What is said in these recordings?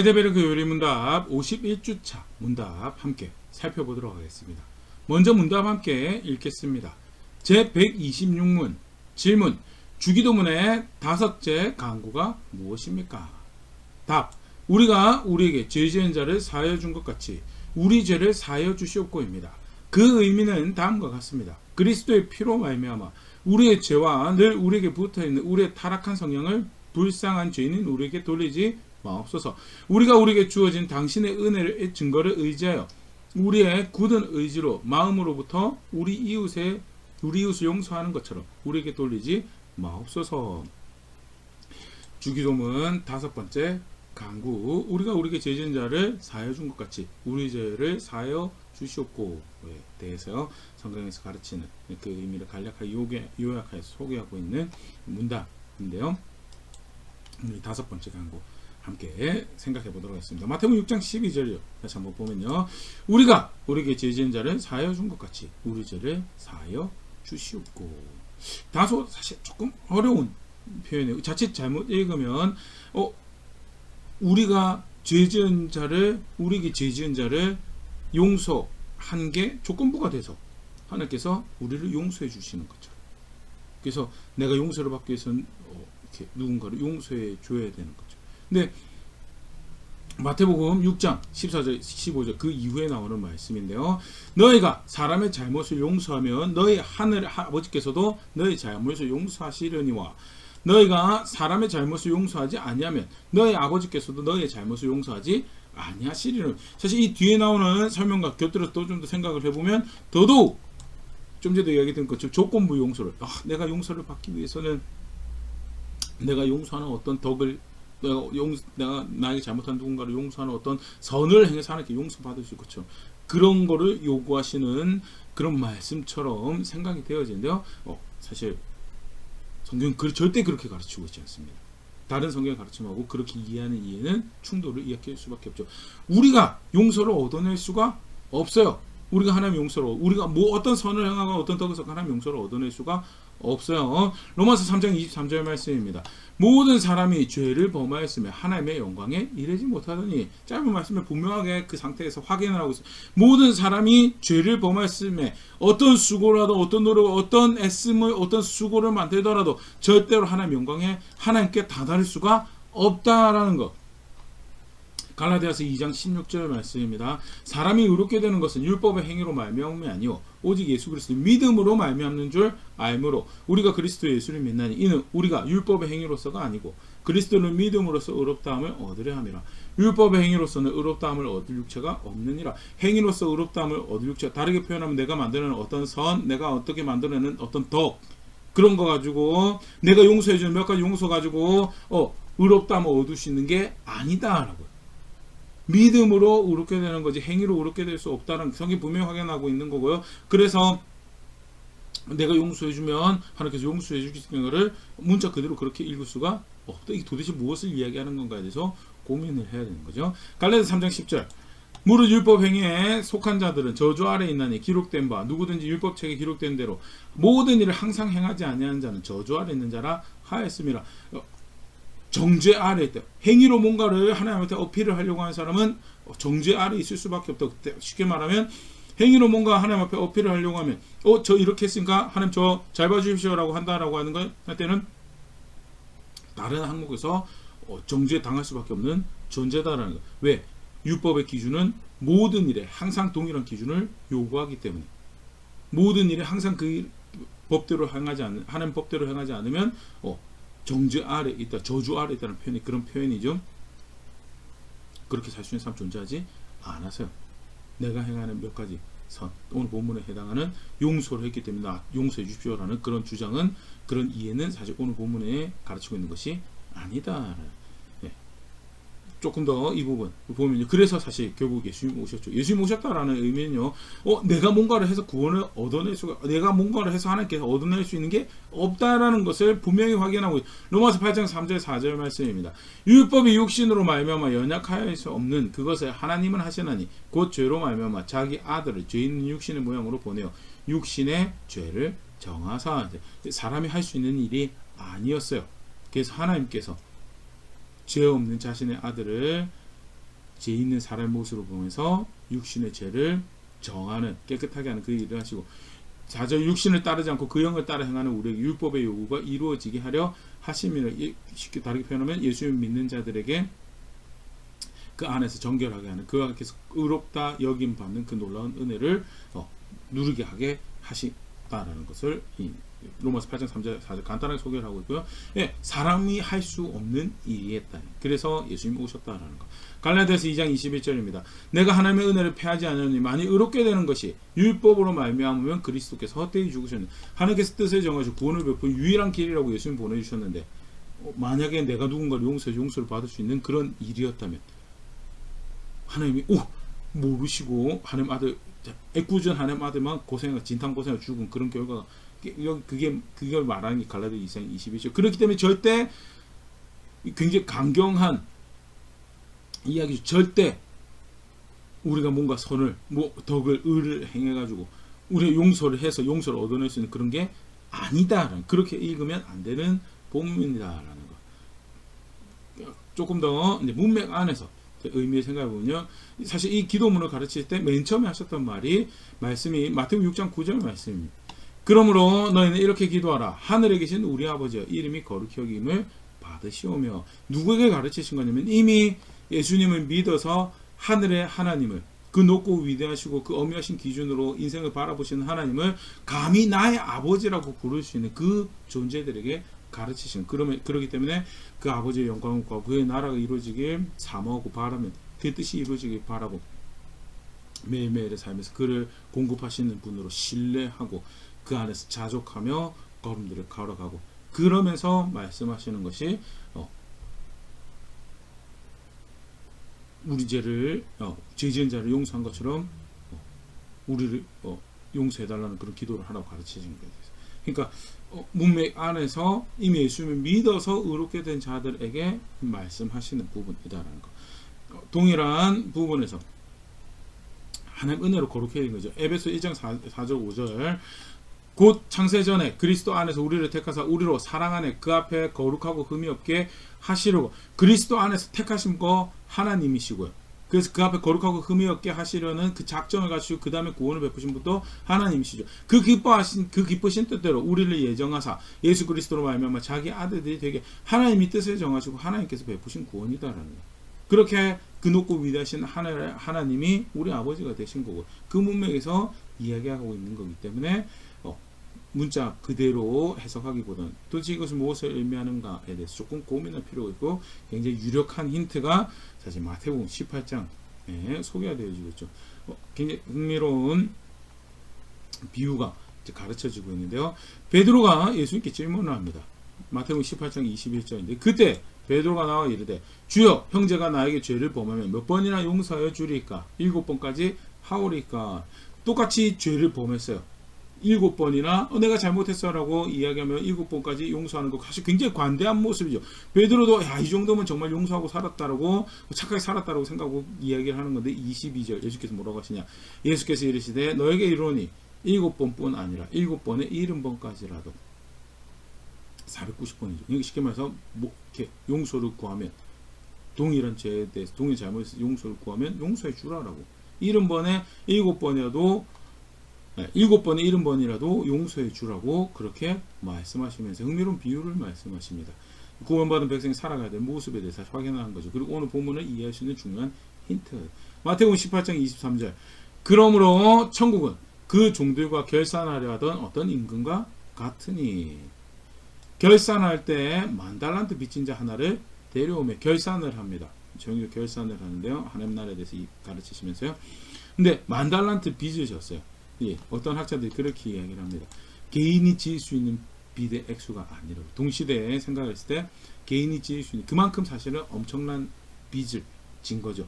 하이델베르크 요리 문답 51주차 문답 함께 살펴보도록 하겠습니다. 먼저 문답 함께 읽겠습니다. 제126문 질문 주기도문의 다섯째 강구가 무엇입니까? 답 우리가 우리에게 죄 지은 자를 사하여 준 것 같이 우리 죄를 사하여 주시옵고입니다. 그 의미는 다음과 같습니다. 그리스도의 피로 말미암아 우리의 죄와 늘 우리에게 붙어있는 우리의 타락한 성향을 불쌍한 죄인인 우리에게 돌리지 마옵소서. 우리가 우리에게 주어진 당신의 은혜의 증거를 의지하여 우리의 굳은 의지로 마음으로부터 우리 이웃을 용서하는 것처럼 우리에게 돌리지 마옵소서. 주기도문 다섯 번째 강구 우리가 우리에게 죄 지은 자를 사하여 준 것 같이 우리 죄를 사하여 주시옵고에 대해서 성경에서 가르치는 그 의미를 간략하게 요약해서 소개하고 있는 문답인데요. 우리 다섯 번째 강구 함께 생각해 보도록 하겠습니다. 마태복음 6장 12절이요. 다시 한번 보면요. 우리가 우리에게 죄 지은 자를 사하여 준 것 같이 우리 죄를 사하여 주시옵고. 다소 사실 조금 어려운 표현이에요. 자칫 잘못 읽으면 우리가 우리에게 죄 지은 자를 용서한 게 조건부가 돼서 하나님께서 우리를 용서해 주시는 거죠. 그래서 내가 용서를 받기 위해서는 이렇게 누군가를 용서해 줘야 되는 거죠. 근데 마태복음 6장 14절 15절 그 이후에 나오는 말씀인데요. 너희가 사람의 잘못을 용서하면 너희 하늘 아버지께서도 너희 잘못을 용서하시려니와 너희가 사람의 잘못을 용서하지 아니하면 너희 아버지께서도 너희의 잘못을 용서하지 아니하시리라. 사실 이 뒤에 나오는 설명과 곁들여서 또 좀 더 생각을 해보면 더더욱 좀 전에도 이야기했던 것처럼 조건부 용서를 내가 용서를 받기 위해서는 내가 용서하는 어떤 덕을 내가 나에게 잘못한 누군가를 용서하는 어떤 선을 행해서 하나님께 용서받을 수 있겠죠. 그런 거를 요구하시는 그런 말씀처럼 생각이 되어지는데요. 사실 성경은 절대 그렇게 가르치고 있지 않습니다. 다른 성경 가르침하고 그렇게 이해하는 이해는 충돌을 일으킬 수밖에 없죠. 우리가 용서를 얻어낼 수가 없어요. 우리가 하나님 용서로 우리가 어떤 선을 행하고 어떤 덕을 쌓고 하나님 용서를 얻어낼 수가 없어요. 로마서 3장 23절 말씀입니다. 모든 사람이 죄를 범하였으며 하나님의 영광에 이르지 못하더니 짧은 말씀에 분명하게 그 상태에서 확인을 하고 있어요. 모든 사람이 죄를 범하였으며 어떤 수고라도 어떤 노력 어떤 애씀을 어떤 수고를 만들더라도 절대로 하나님의 영광에 하나님께 다다를 수가 없다라는 것. 갈라디아서 2장 16절 말씀입니다. 사람이 의롭게 되는 것은 율법의 행위로 말미암음이 아니요 오직 예수 그리스도 믿음으로 말미암는 줄 알므로 우리가 그리스도 예수를 믿나니 이는 우리가 율법의 행위로서가 아니고 그리스도를 믿음으로써 의롭다함을 얻으려 함이라. 율법의 행위로서는 의롭다함을 얻을 육체가 없느니라. 행위로서 의롭다함을 얻을 육체가 다르게 표현하면 내가 만드는 어떤 선, 내가 어떻게 만들어내는 어떤 덕 그런 거 가지고 내가 용서해주는 몇 가지 용서 가지고 의롭다함을 얻을 수 있는 게 아니다라고. 믿음으로 의롭게 되는 거지 행위로 의롭게 될 수 없다는 성경이 분명히 확인하고 있는 거고요. 그래서 내가 용서해주면 하나님께서 용서해 주시는 것을 문자 그대로 그렇게 읽을 수가 없다. 이게 도대체 무엇을 이야기하는 건가에 대해서 고민을 해야 되는 거죠. 갈라디아서 3장 10절 무릇 율법 행위에 속한 자들은 저주 아래 있나니 기록된 바 누구든지 율법책에 기록된 대로 모든 일을 항상 행하지 아니하는 자는 저주 아래 있는 자라 하였음이라. 정죄 아래 있다. 행위로 뭔가를 하나님한테 어필을 하려고 하는 사람은 정죄 아래 있을 수밖에 없다. 쉽게 말하면 행위로 뭔가 하나님 앞에 어필을 하려고 하면 저 이렇게 했으니까 하나님 저 잘 봐주십시오라고 한다라고 하는 거 할 때는 다른 항목에서 정죄 당할 수밖에 없는 존재다라는 거. 왜? 율법의 기준은 모든 일에 항상 동일한 기준을 요구하기 때문에 모든 일에 항상 그 법대로 행하지 않는 하나님 법대로 행하지 않으면 정죄 아래 있다, 저주 아래 있다는 표현이 그런 표현이죠. 그렇게 살 수 있는 사람 존재하지 않아서요. 내가 행하는 몇 가지 선, 오늘 본문에 해당하는 용서를 했기 때문에 나 용서해 주십시오라는 그런 주장은 그런 이해는 사실 오늘 본문에 가르치고 있는 것이 아니다. 조금 더 이 부분 보면요. 그래서 사실 결국 예수님 오셨죠. 예수님 오셨다라는 의미는요. 내가 뭔가를 해서 구원을 얻어낼 수가, 내가 뭔가를 해서 하나님께서 얻어낼 수 있는 게 없다라는 것을 분명히 확인하고 로마서 8장 3절 4절 말씀입니다. 율법이 육신으로 말미암아 연약하여 수 없는 그것을 하나님은 하시나니 곧 죄로 말미암아 자기 아들을 죄 있는 육신의 모양으로 보내어 육신의 죄를 정하사. 사람이 할 수 있는 일이 아니었어요. 그래서 하나님께서 죄 없는 자신의 아들을 죄 있는 사람의 모습으로 보면서 육신의 죄를 정하는, 깨끗하게 하는 그 일을 하시고, 자저 육신을 따르지 않고 그 영을 따라 행하는 우리에게 율법의 요구가 이루어지게 하려 하심이라. 쉽게 다르게 표현하면 예수님 믿는 자들에게 그 안에서 정결하게 하는, 그 안에서 의롭다 여김 받는 그 놀라운 은혜를 누리게 하게 하시다라는 것을 이 로마서 8장 3절 4절 간단하게 소개를 하고 있고요. 예, 사람이 할 수 없는 일이었다. 그래서 예수님이 오셨다라는 것. 갈라디아서 2장 21절입니다. 내가 하나님의 은혜를 패하지 않으니 만일 의롭게 되는 것이 율법으로 말미암으면 그리스도께서 헛되이 죽으셨는데, 하나님께서 뜻을 정하시고 구원을 베푼 유일한 길이라고 예수님 보내주셨는데, 만약에 내가 누군가를 용서를 받을 수 있는 그런 일이었다면, 하나님이 모르시고 하나님 아들, 애꿎은 하나님 아들만 고생을, 진탕고생을 죽은 그런 결과가, 그걸 말하는 게 갈라디아 2장 22절. 그렇기 때문에 절대, 굉장히 강경한 이야기죠. 절대 우리가 뭔가 선을, 덕을, 의를 행해가지고 우리 용서를 해서 용서를 얻어낼 수 있는 그런 게 아니다라는, 그렇게 읽으면 안 되는 본문이다라는 거. 조금 더 이제 문맥 안에서 의미를 생각해 보면요, 사실 이 기도문을 가르칠 때 맨 처음에 하셨던 말씀이 마태복음 6장 9절 말씀입니다. 그러므로 너희는 이렇게 기도하라. 하늘에 계신 우리 아버지여, 이름이 거룩히 여김을 받으시오며. 누구에게 가르치신 거냐면, 이미 예수님을 믿어서 하늘의 하나님을, 그 높고 위대하시고 그 엄미하신 기준으로 인생을 바라보시는 하나님을 감히 나의 아버지라고 부를 수 있는 그 존재들에게 가르치신. 그러기 때문에 그 아버지의 영광과 그의 나라가 이루어지길 사모하고 바라면, 그 뜻이 이루어지길 바라고 매일매일의 삶에서 그를 공급하시는 분으로 신뢰하고 그 안에서 자족하며 걸음들을 걸어가고, 그러면서 말씀하시는 것이 우리 죄를, 죄 지은 자를 용서한 것처럼 우리를 용서해달라는 그런 기도를 하라고 가르치신 거예요. 그러니까 문맥 안에서 이미 예수님을 믿어서 의롭게 된 자들에게 말씀하시는 부분이다라는 거. 동일한 부분에서 하나님 은혜로 거룩해 진 거죠. 에베소 1장 4절 5절. 곧 창세전에 그리스도 안에서 우리를 택하사 우리로 사랑 안에 그 앞에 거룩하고 흠이 없게 하시려고. 그리스도 안에서 택하신 거 하나님이시고요. 그래서 그 앞에 거룩하고 흠이 없게 하시려는 그 작정을 갖추고 그 다음에 구원을 베푸신 분도 하나님이시죠. 그 기쁘신 뜻대로 우리를 예정하사 예수 그리스도로 말미암아 자기 아들들이 되게 하나님이 뜻을 정하시고 하나님께서 베푸신 구원이다라는 거예요. 그렇게 그 높고 위대하신 하나님이 우리 아버지가 되신 거고, 그 문맥에서 이야기하고 있는 거기 때문에 문자 그대로 해석하기보다는 도대체 이것을 무엇을 의미하는가에 대해서 조금 고민할 필요가 있고, 굉장히 유력한 힌트가 사실 마태복음 18장에 소개가 되어지고 있죠. 굉장히 흥미로운 비유가 가르쳐지고 있는데요. 베드로가 예수님께 질문을 합니다. 마태복음 18장 21절인데, 그때 베드로가 나와 이르되 주여, 형제가 나에게 죄를 범하면 몇 번이나 용서하여 주리까? 7번까지 하오리까? 똑같이 죄를 범했어요. 7번이나 내가 잘못했어라고 이야기하면 7번까지 용서하는 거, 사실 굉장히 관대한 모습이죠. 베드로도 이 정도면 정말 용서하고 살았다라고, 착하게 살았다라고 생각하고 이야기를 하는 건데, 22절 예수께서 뭐라고 하시냐? 예수께서 이르시되 너에게 이르노니 7번뿐 아니라 7번에 70번까지라도 490번이죠. 이게 쉽게 말해서 이렇게 용서를 구하면, 동일한 죄에 대해서 동일 잘못에서 용서를 구하면 용서해 주라라고. 70번에 7번이라도 7번에 70번이라도 용서해 주라고 그렇게 말씀하시면서 흥미로운 비유를 말씀하십니다. 구원받은 백성이 살아가야 될 모습에 대해서 확인하는 거죠. 그리고 오늘 본문을 이해할 수 있는 중요한 힌트. 마태복음 18장 23절. 그러므로 천국은 그 종들과 결산하려 하던 어떤 임금과 같으니. 결산할 때 10,000달란트 빚진 자 하나를 데려오며 결산을 합니다. 정의로 결산을 하는데요. 하나님 나라에 대해서 가르치시면서요. 근데 10,000달란트 빚을 졌어요. 예, 어떤 학자들이 그렇게 이야기를 합니다. 개인이 지을 수 있는 빚의 액수가 아니라고. 동시대에 생각했을 때 개인이 지을 수 있는 그만큼 사실은 엄청난 빚을 진 거죠.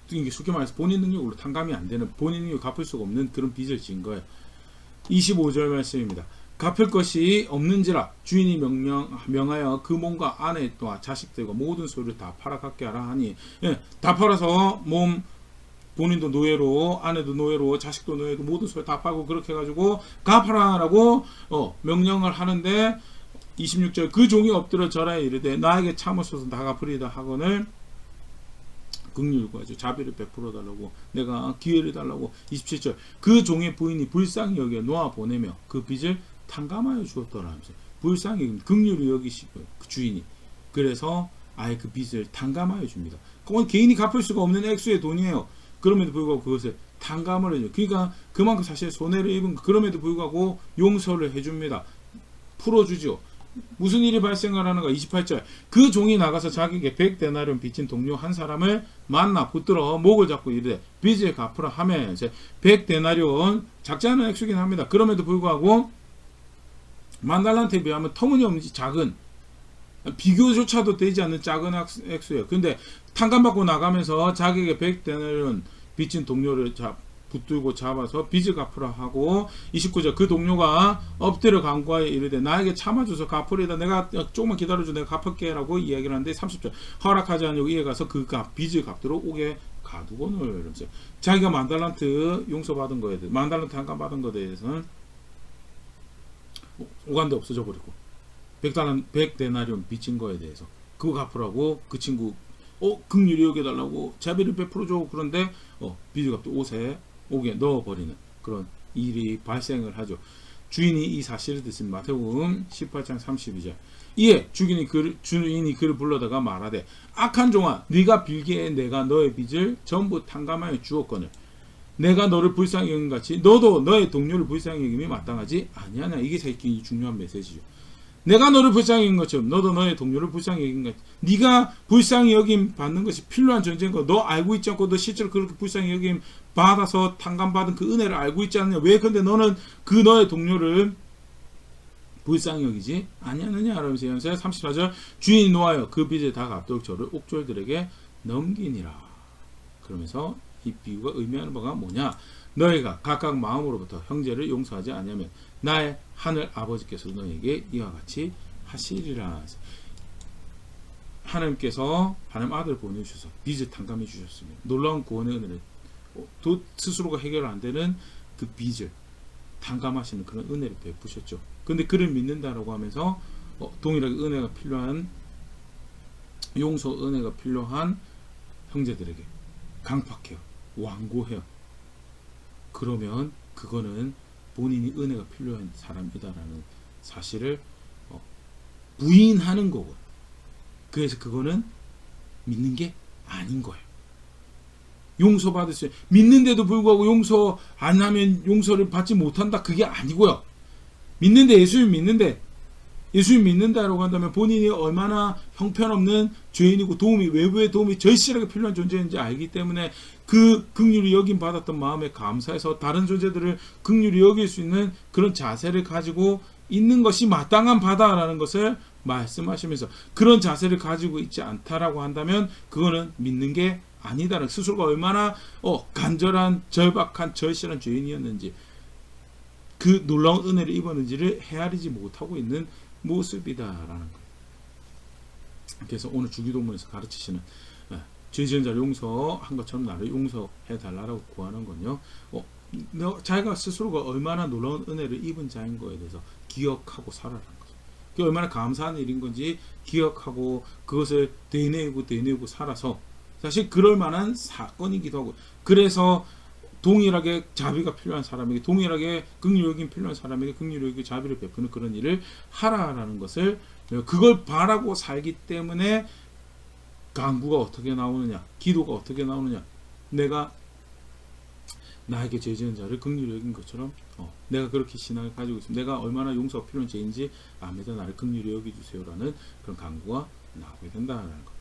이게 쉽게 말해서 본인 능력으로 탕감이 안 되는, 본인 능력으로 갚을 수가 없는 그런 빚을 진 거예요. 25절 말씀입니다. 갚을 것이 없는지라 주인이 명하여 그 몸과 아내 또한 자식들과 모든 소유를 다 팔아 갖게 하라 하니. 예, 다 팔아서 몸, 본인도 노예로, 아내도 노예로, 자식도 노예로 모든 소유 다 팔고 그렇게 해가지고 갚아라라고 명령을 하는데, 26절 그 종이 엎드려 절하여 이르되 나에게 참으소서 다 갚으리이다 하거늘 긍휼을 구하죠. 자비를 베풀어 달라고 내가 기회를 달라고. 27절 그 종의 부인이 불쌍히 여겨 놓아 보내며 그 빚을 탕감하여 주었더라 하면서 불쌍히 긍휼히 여기시고 그 주인이 그래서 아예 그 빚을 탕감하여 줍니다. 그건 개인이 갚을 수가 없는 액수의 돈이에요. 그럼에도 불구하고 그것을 탕감을 해줘. 그러니까 그만큼 사실 손해를 입은 그럼에도 불구하고 용서를 해줍니다. 풀어주죠. 무슨 일이 발생을 하는가. 28절 그 종이 나가서 자기에게 100데나리온 빚진 동료 한 사람을 만나 붙들어 목을 잡고 이르되 빚을 갚으라 하며 100데나리온 작지 않은 액수긴 합니다. 그럼에도 불구하고 만 달란트에 비하면 터무니없는 작은 비교조차도 되지 않는 작은 액수예요. 근데 탕감받고 나가면서 자기에게 100데나리온 빚진 동료를 붙들고 잡아서 빚을 갚으라 하고 29절 그 동료가 엎드려 간구하여 이르되 나에게 참아줘서 갚으리다. 내가 조금만 기다려줘 내가 갚을게 라고 이야기를 하는데 30절 허락하지 않으려고 이에 가서 그 빚을 갚도록 옥에 가두고는 이러면서 자기가 만 달란트 용서받은 거에 대해서 만 달란트 탕감받은 거에 대해서는 오간데 없어져 버리고 100데나리온 빚진 거에 대해서 그거 갚으라고 그 친구 긍휼히 여겨달라고 자비를 베풀어줘. 그런데 빚을 갚도 옥에 넣어버리는 그런 일이 발생을 하죠. 주인이 이 사실을 듣은 마태복음 18장 32절 이에 주인이 그를 불러다가 말하되 악한 종아 네가 빌기에 내가 너의 빚을 전부 탕감하여 주었거늘 내가 너를 불쌍히 여긴 같이 너도 너의 동료를 불쌍히 여김이 마땅하지 아니하냐. 이게 제일 중요한 메시지죠. 내가 너를 불쌍히 여긴 것처럼 너도 너의 동료를 불쌍히 여긴 같이 네가 불쌍히 여김 받는 것이 필요한 존재인 거 너 알고 있지 않고 너 실제로 그렇게 불쌍히 여김 받아서 탕감받은 그 은혜를 알고 있지 않느냐. 왜 근데 너는 그 너의 동료를 불쌍히 여기지 아니하느냐 라면서 34절 주인이 노하여 그 빚을 다 갚도록 저를 옥졸들에게 넘기니라. 그러면서 이 비유가 의미하는 바가 뭐냐. 너희가 각각 마음으로부터 형제를 용서하지 않으면 나의 하늘 아버지께서 너희에게 이와 같이 하시리라. 하나님께서 하나님 아들을 보내주셔서 빚을 탕감해 주셨습니다. 놀라운 구원의 은혜를 스스로가 해결 안 되는 그 빚을 탕감하시는 그런 은혜를 베푸셨죠. 근데 그를 믿는다라고 하면서 동일하게 은혜가 필요한 용서 은혜가 필요한 형제들에게 강팍해요. 완고해요. 그러면 그거는 본인이 은혜가 필요한 사람이다라는 사실을 부인하는 거고 그래서 그거는 믿는 게 아닌 거예요. 용서받을 수 믿는데도 불구하고 용서 안 하면 용서를 받지 못한다. 그게 아니고요. 믿는데 예수님 믿는다라고 한다면 본인이 얼마나 형편없는 죄인이고 외부의 도움이 절실하게 필요한 존재인지 알기 때문에 그 긍휼히 여김 받았던 마음에 감사해서 다른 존재들을 긍휼히 여길 수 있는 그런 자세를 가지고 있는 것이 마땅한 바다라는 것을 말씀하시면서 그런 자세를 가지고 있지 않다라고 한다면 그거는 믿는 게 아니다라는 스스로가 얼마나 간절한 절박한 절실한 죄인이었는지 그 놀라운 은혜를 입었는지를 헤아리지 못하고 있는 모습이다라는 거예요. 그래서 오늘 주기도문에서 가르치시는 죄 지은 자를 용서한 것처럼 나를 용서해 달라고 구하는 건요. 자기가 스스로가 얼마나 놀라운 은혜를 입은 자인 거에 대해서 기억하고 살아라는 거죠. 그게 얼마나 감사한 일인 건지 기억하고 그것을 되뇌고 살아서 사실 그럴 만한 사건이기도 하고 그래서 동일하게 자비가 필요한 사람에게 동일하게 긍휼히 여김 필요한 사람에게 긍휼히 여김 자비를 베푸는 그런 일을 하라라는 것을 그걸 바라고 살기 때문에 간구가 어떻게 나오느냐 기도가 어떻게 나오느냐 내가 나에게 죄 지은 자를 긍휼히 여긴 것처럼 내가 그렇게 신앙을 가지고 있습니다. 내가 얼마나 용서가 필요한 죄인지 압니다. 나를 긍휼히 여기주세요라는 그런 간구가 나오게 된다는 것.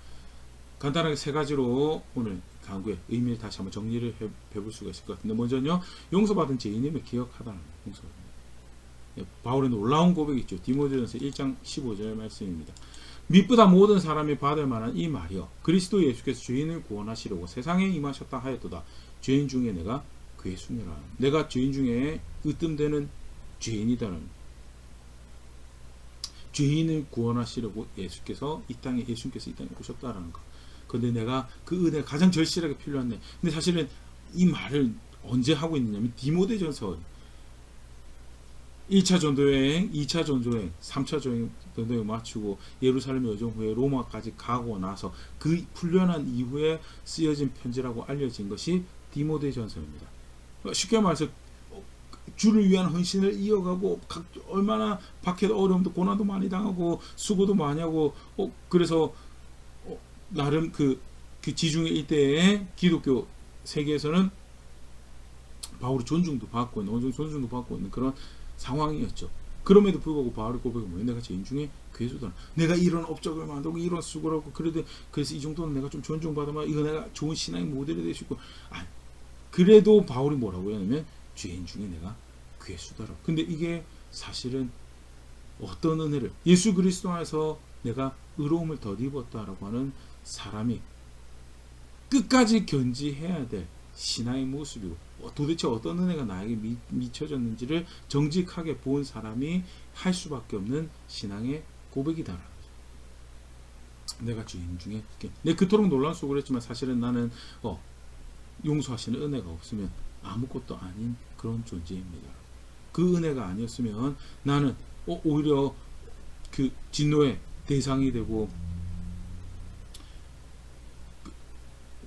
간단하게 세 가지로 오늘 간구의 의미를 다시 한번 정리를 해볼 수가 있을 것 같은데 먼저는요. 용서받은 죄인임을 기억하다는 거예요. 바울의 놀라운 고백이 있죠. 디모데전서 1장 15절 말씀입니다. 미쁘다 모든 사람이 받을 만한 이 말이여 그리스도 예수께서 죄인을 구원하시려고 세상에 임하셨다 하였도다. 죄인 중에 내가 괴순이라. 내가 죄인 중에 으뜸되는 죄인이다라는 죄인을 구원하시려고 예수께서 이 땅에 오셨다라는 거. 근데 내가 그 은혜가 가장 절실하게 필요한데 근데 사실은 이 말을 언제 하고 있느냐면 디모데전서 1차 전도여행, 2차 전도여행, 3차 전도여행 마치고 예루살렘 여정 후에 로마까지 가고 나서 그 훈련한 이후에 쓰여진 편지라고 알려진 것이 디모데전서입니다. 쉽게 말해서 주를 위한 헌신을 이어가고 얼마나 밖에도 어려움도 고난도 많이 당하고 수고도 많이 하고 그래서 나름 그 지중해 일대의 기독교 세계에서는 바울이 존중도 받고 있는, 어느 정도 존중도 받고 있는 그런 상황이었죠. 그럼에도 불구하고 바울의 고백은 뭐예요? 내가 죄인 중에 괴수다. 내가 이런 업적을 만들고 이런 수고를 하고 그래서 이 정도는 내가 좀 존중받으면 이거 내가 좋은 신앙의 모델이 될 수 있고, 그래도 바울이 뭐라고 하냐면 죄인 중에 내가 괴수다라고. 근데 이게 사실은 어떤 은혜를, 예수 그리스도 안에서 내가 의로움을 덧입었다라고 하는 사람이 끝까지 견지해야 될 신앙의 모습이고, 도대체 어떤 은혜가 나에게 미쳐졌는지를 정직하게 본 사람이 할 수밖에 없는 신앙의 고백이다라는 거죠. 내가 죄인 중에 그토록 놀라운 수고를 했지만 사실은 나는 용서하시는 은혜가 없으면 아무것도 아닌 그런 존재입니다. 그 은혜가 아니었으면 나는 오히려 그 진노의 대상이 되고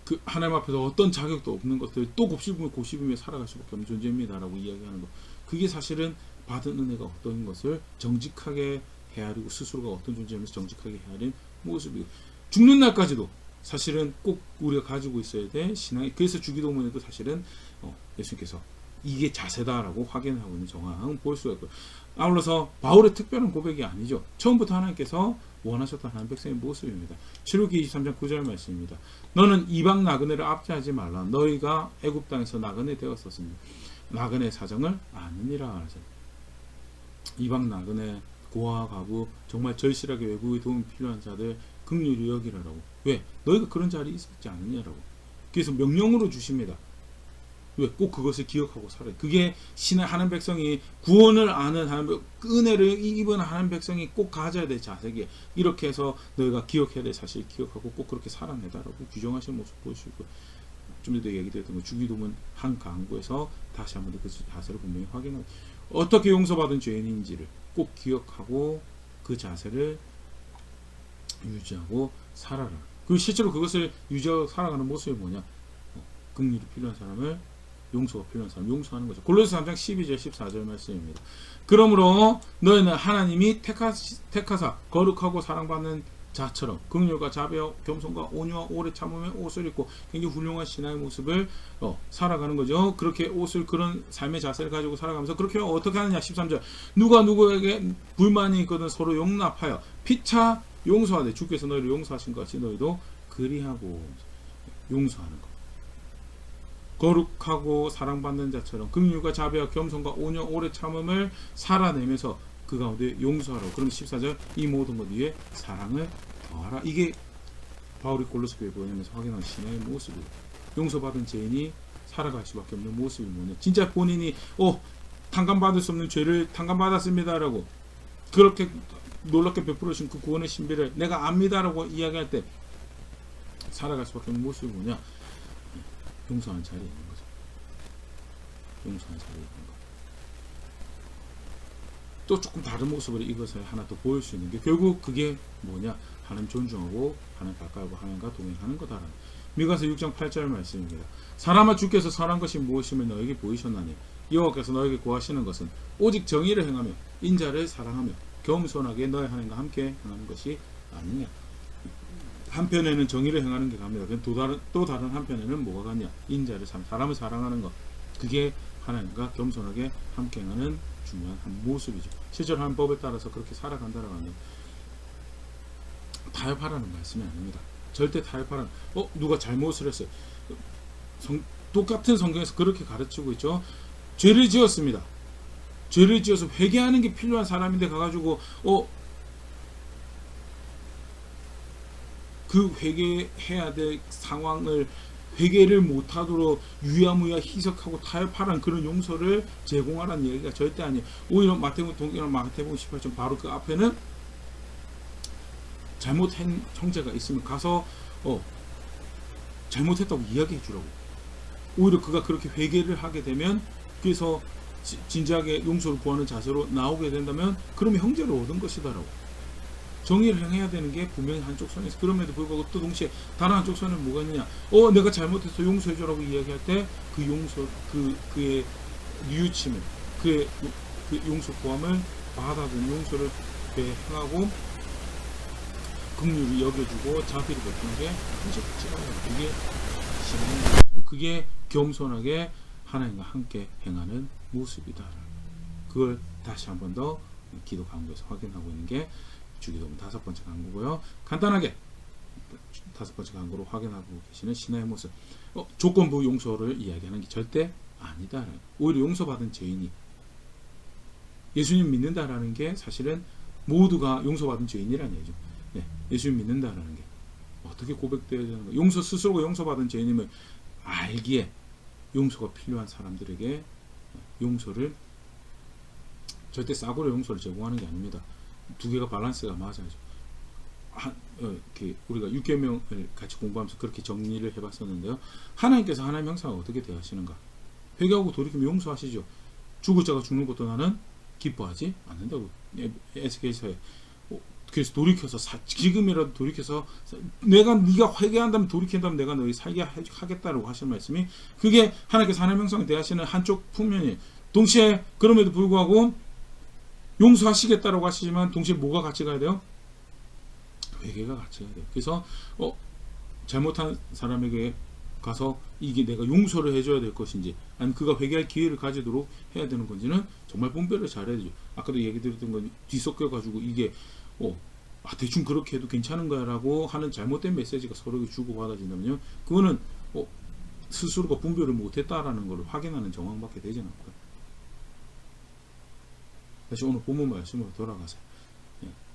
그 하나님 앞에서 어떤 자격도 없는 것들 또 곱씹으며 살아갈 수밖에 없는 존재입니다라고 이야기하는 것, 그게 사실은 받은 은혜가 어떤 것을 정직하게 헤아리고 스스로가 어떤 존재이면서 정직하게 헤아린 모습이고, 죽는 날까지도 사실은 꼭 우리가 가지고 있어야 될 신앙이, 그래서 주기도문에도 사실은 예수님께서 이게 자세다라고 확인하고 있는 정황을 볼 수가 있고요. 아울러서 바울의 특별한 고백이 아니죠. 처음부터 하나님께서 원하셨던 하나님 백성의 모습입니다. 출애굽기 23장 9절 말씀입니다. 너는 이방 나그네를 압제하지 말라. 너희가 애굽 땅에서 나그네 되었었으니 나그네 사정을 아느니라. 이방 나그네, 고아, 과부, 정말 절실하게 외국의 도움이 필요한 자들 긍휼히 여기라라고. 왜? 너희가 그런 자리에 있었지 않느냐라고. 그래서 명령으로 주십니다. 왜? 꼭 그것을 기억하고 살아요. 그게 하나님 백성이 구원을 아는 은혜를 입은 하나님 백성이 꼭 가져야 될 자세기에, 이렇게 해서 너희가 기억해야 될 사실을 기억하고 꼭 그렇게 살아내다라고 규정하시는 모습 보여주고, 좀 전에 얘기드렸던 거 주기도문 한 강구에서 다시 한번 그 자세를 분명히 확인하고, 어떻게 용서받은 죄인인지를 꼭 기억하고 그 자세를 유지하고 살아라. 그리고 실제로 그것을 유지하고 살아가는 모습이 뭐냐? 긍휼이 필요한 사람을, 용서가 필요한 사람 용서하는 거죠. 골로새 3장 12절 14절 말씀입니다. 그러므로 너희는 하나님이 택하사 거룩하고 사랑받는 자처럼 긍휼과 자비와 겸손과 온유와 오래 참음의 옷을 입고 굉장히 훌륭한 신앙의 모습을 살아가는 거죠. 그렇게 옷을, 그런 삶의 자세를 가지고 살아가면서 그렇게 어떻게 하느냐. 13절 누가 누구에게 불만이 있거든 서로 용납하여 피차 용서하되 주께서 너희를 용서하신 것 같이 너희도 그리하고. 용서하는 것, 거룩하고 사랑받는 자처럼 긍휼과 자비와 겸손과 온유 오래 참음을 살아내면서 그 가운데 용서하라고. 그럼 14절 이 모든 것 위에 사랑을 더하라. 이게 바울이 골로새 교회에 보내면서 확인한 신앙의 모습이에요. 용서받은 죄인이 살아갈 수밖에 없는 모습이 뭐냐. 진짜 본인이 탕감받을 수 없는 죄를 탕감받았습니다라고 그렇게 놀랍게 베풀어 주신 그 구원의 신비를 내가 압니다라고 이야기할 때 살아갈 수밖에 없는 모습이 뭐냐. 용서하는 자리에 있는 거죠. 용서하는 자리에 있는 거. 또 조금 다른 모습으로 이것을 하나 더 보일 수 있는 게 결국 그게 뭐냐. 하나님 존중하고 하나님 가까이하고 하나님과 동행하는 거다라는. 미가서 6장 8절 말씀입니다. 사람아 주께서 선한 것이 무엇임을 너에게 보이셨나니 여호와께서 너에게 구하시는 것은 오직 정의를 행하며 인자를 사랑하며 겸손하게 너의 하나님과 함께 행하는 것이 아니냐. 한편에는 정의를 행하는 게 갑니다. 또 다른 한편에는 뭐가 같냐. 인자를 사람을 사랑하는 것. 그게 하나님과 겸손하게 함께 행하는 중요한 한 모습이죠. 실제로 한 법에 따라서 그렇게 살아간다라고 하는, 타협하라는 말씀이 아닙니다. 절대 타협하라는, 누가 잘못을 했어요. 똑같은 성경에서 그렇게 가르치고 있죠. 죄를 지었습니다. 죄를 지어서 회개하는 게 필요한 사람인데 가가지고 그 회개해야 될 상황을 회개를 못하도록 유야무야 희석하고 타협하라는 그런 용서를 제공하라는 얘기가 절대 아니에요. 오히려 동기나 마태복음 18장 바로 그 앞에는 잘못한 형제가 있으면 가서 잘못했다고 이야기해 주라고. 오히려 그가 그렇게 회개를 하게 되면, 그래서 진지하게 용서를 구하는 자세로 나오게 된다면 그러면 형제를 얻은 것이다라고 정의를 행해야 되는 게 분명히 한쪽 손에서. 그럼에도 불구하고 또 동시에 다른 한쪽 손에는 뭐가 있느냐, 내가 잘못해서 용서해줘라고 이야기할 때 그 용서, 그의 뉘우침을, 그의 그 용서 구함을 받아준 용서를 행하고 긍휼히 여겨주고 자비를 베푸는 게 그게 신앙의 모습, 그게 겸손하게 하나님과 함께 행하는 모습이다. 그걸 다시 한 번 더 기도 강구에서 확인하고 있는 게 주기도문 5번째 강구고요. 간단하게 5번째 강구로 확인하고 계시는 신앙의 모습. 조건부 용서를 이야기하는 게 절대 아니다. 오히려 용서받은 죄인이 예수님 믿는다라는 게 사실은 모두가 용서받은 죄인이라는 얘기죠. 네, 예수님 믿는다라는 게 어떻게 고백되어야 되는 가 스스로가 용서받은 죄인임을 알기에 용서가 필요한 사람들에게 용서를 절대 싸구려 용서를 제공하는 게 아닙니다. 두 개가 밸런스가 맞아야죠. 이렇게 우리가 6계명을 같이 공부하면서 그렇게 정리를 해봤었는데요. 하나님께서 하나님의 형상을 어떻게 대하시는가? 회개하고 돌이키면 용서하시죠. 죽을 자가 죽는 것도 나는 기뻐하지 않는다고 에스겔서에. 그래서 돌이켜서 지금이라도 돌이켜서 네가 회개한다면 돌이킨다면 내가 너희 살게 하겠다라고 하시는 말씀이, 그게 하나님께서 하나님의 형상을 대하시는 한쪽 측면이에요. 동시에 그럼에도 불구하고 용서하시겠다라고 하시지만 동시에 뭐가 같이 가야 돼요? 회개가 같이 가야 돼요. 그래서 잘못한 사람에게 가서 이게 내가 용서를 해줘야 될 것인지 아니면 그가 회개할 기회를 가지도록 해야 되는 건지는 정말 분별을 잘해야 되죠. 아까도 얘기 드렸던 건 뒤섞여 가지고 이게 대충 그렇게 해도 괜찮은 거야 라고 하는 잘못된 메시지가 서로에게 주고받아진다면요, 그거는 스스로가 분별을 못했다라는 걸 확인하는 정황밖에 되지 않고요. 다시 오늘 본문 말씀으로 돌아가세요.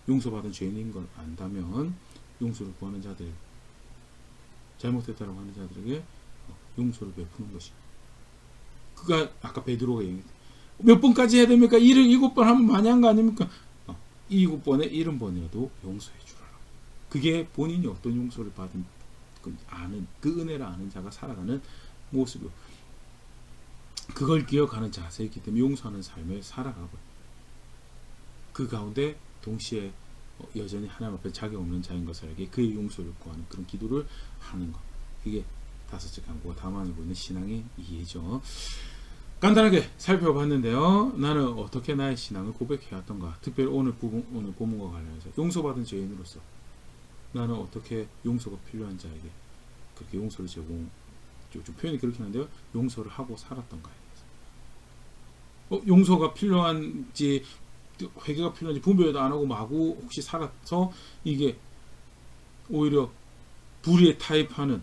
용서받은 죄인인 걸 안다면 용서를 구하는 자들, 잘못했다고 하는 자들에게 용서를 베푸는 것이, 그가 아까 베드로가 얘기했다. 몇 번까지 해야 됩니까? 7번 하면 많이 한 거 아닙니까? 7번에 70번이라도 용서해 주라. 그게 본인이 어떤 용서를 받은 아는 그 은혜를 아는 자가 살아가는 모습이고, 그걸 기억하는 자세이기 때문에 용서하는 삶을 살아가고, 그 가운데 동시에 여전히 하나님 앞에 자격 없는 자인 것을 알게 그의 용서를 구하는 그런 기도를 하는 것, 이게 5째 강구가 담아내고 있는 신앙의 이해죠. 간단하게 살펴봤는데요. 나는 어떻게 나의 신앙을 고백해왔던가, 특별히 오늘 본문과 관련해서 용서받은 죄인으로서 나는 어떻게 용서가 필요한 자에게 그렇게 용서를 제공, 좀 표현이 그렇긴 한데요, 용서를 하고 살았던가에 대해서 용서가 필요한지 회개가 필요한지 분별도 안 하고 마구 혹시 살아서 이게 오히려 불의에 타입하는,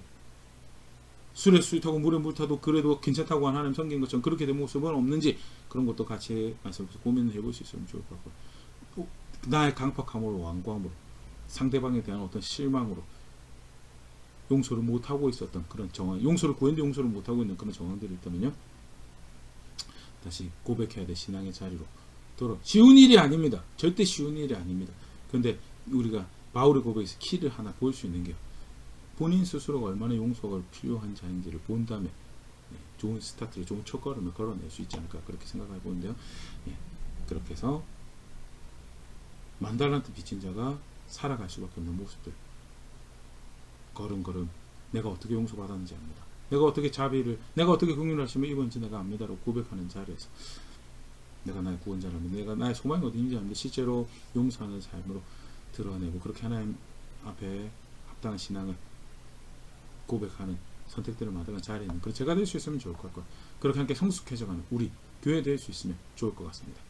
술에 술 타고 물에 물 타도 그래도 괜찮다고 하나님 섬긴 것처럼 그렇게 된 모습은 없는지, 그런 것도 같이 말씀해서 고민을 해볼 수 있으면 좋을 것 같고, 나의 강팍함으로, 완고함으로, 상대방에 대한 어떤 실망으로 용서를 못하고 있었던 그런 정황, 용서를 구했는데 용서를 못하고 있는 그런 정황들이 있다면요, 다시 고백해야 될 신앙의 자리로 돌아. 쉬운 일이 아닙니다. 절대 쉬운 일이 아닙니다. 그런데 우리가 바울의 고백에서 키를 하나 볼 수 있는 게, 본인 스스로가 얼마나 용서가 필요한 자인지를 본 다음에 좋은 스타트를, 좋은 첫걸음을 걸어낼 수 있지 않을까, 그렇게 생각해 보는데요. 그렇게 해서 만달란트 빚진 자가 살아갈 수밖에 없는 모습들, 걸음걸음 내가 어떻게 용서받았는지 압니다. 내가 어떻게 자비를, 내가 어떻게 긍휼을 하시면 이번지 내가 압니다라고 고백하는 자리에서 내가 나의 구원자라면, 내가 나의 소망이 어디인지 아는데 실제로 용서하는 삶으로 드러내고, 그렇게 하나님 앞에 합당한 신앙을 고백하는 선택들을 마다는 자리에 있는 그런 제가 될 수 있으면 좋을 것 같고, 그렇게 함께 성숙해져가는 우리 교회 될 수 있으면 좋을 것 같습니다.